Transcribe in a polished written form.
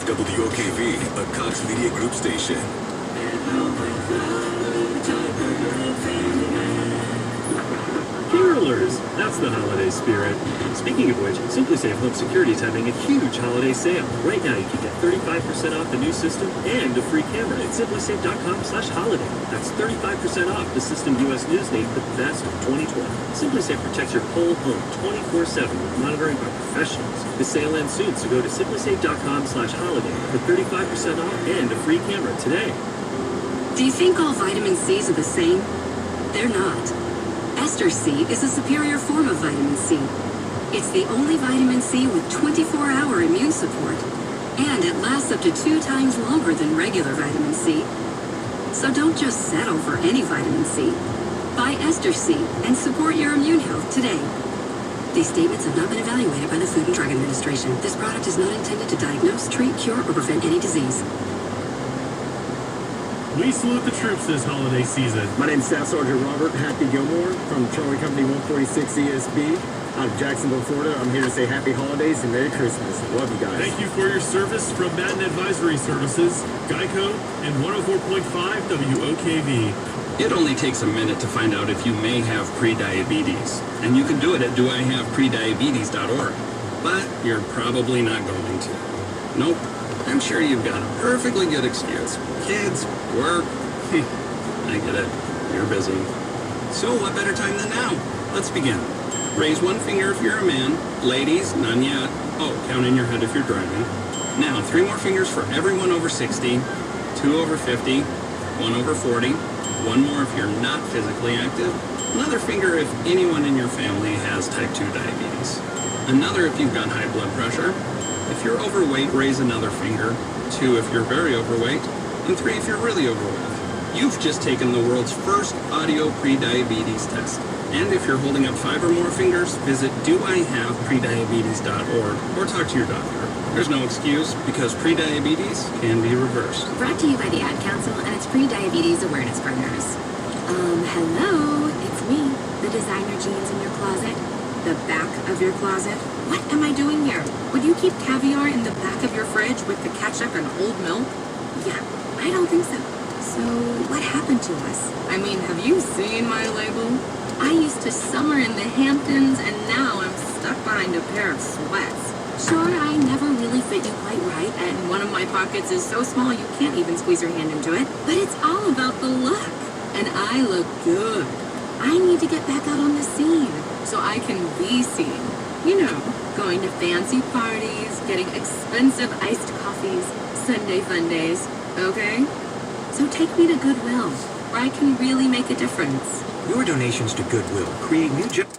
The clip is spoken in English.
WOKV, a Cox Media Group station. Carolers, that's the holiday spirit. Speaking of which, Simply Safe Home Security is having a huge holiday sale. Right now you can get 35% off the new system and a free camera at simplysafe.com/holiday. That's 35% off the System US News named the best of 2020. Simply Safe protects your whole home 24/7 with monitoring by professionals. The sale ends soon, so go to simplysafe.com/holiday for 35% off and a free camera today. Do you think all vitamin C's are the same? They're not. Ester C is a superior form of vitamin C. It's the only vitamin C with 24-hour immune support, and it lasts up to 2 times longer than regular vitamin C. So don't just settle for any vitamin C. Buy Ester C and support your immune health today. These statements have not been evaluated by the Food and Drug Administration. This product is not intended to diagnose, treat, cure, or prevent any disease. We salute the troops this holiday season. My name is Staff Sergeant Robert Happy Gilmore from Charlie Company 146 ESB out of Jacksonville, Florida. I'm here to say happy holidays and Merry Christmas. Love you guys. Thank you for your service from Madden Advisory Services, Geico, and 104.5 WOKV. It only takes a minute to find out if you may have prediabetes, and you can do it at doihaveprediabetes.org. But you're probably not going to. Nope. I'm sure you've got a perfectly good excuse. Kids, work. I get it. You're busy. So what better time than now? Let's begin. Raise one finger if you're a man. Ladies, none yet. Oh, count in your head if you're driving. Now, 3 more fingers for everyone over 60, 2 over 50, 1 over 40, 1 more if you're not physically active, another finger if anyone in your family has type 2 diabetes, another if you've got high blood pressure. If you're overweight, raise another finger, 2 if you're very overweight, and 3 if you're really overweight. You've just taken the world's first audio pre-diabetes test. And if you're holding up 5 or more fingers, visit doihaveprediabetes.org or talk to your doctor. There's no excuse because pre-diabetes can be reversed. Brought to you by the Ad Council and its pre-diabetes awareness partners. Hello, it's me, the designer jeans in your closet. The back of your closet? What am I doing here? Would you keep caviar in the back of your fridge with the ketchup and old milk? Yeah, I don't think so. So, what happened to us? I mean, have you seen my label? I used to summer in the Hamptons, and now I'm stuck behind a pair of sweats. Sure, I never really fit you quite right, and one of my pockets is so small you can't even squeeze your hand into it. But it's all about the look, and I look good. I need to get back out on the scene, so I can be seen. You know, going to fancy parties, getting expensive iced coffees, Sunday fun days, okay? So take me to Goodwill, where I can really make a difference. Your donations to Goodwill create new jobs.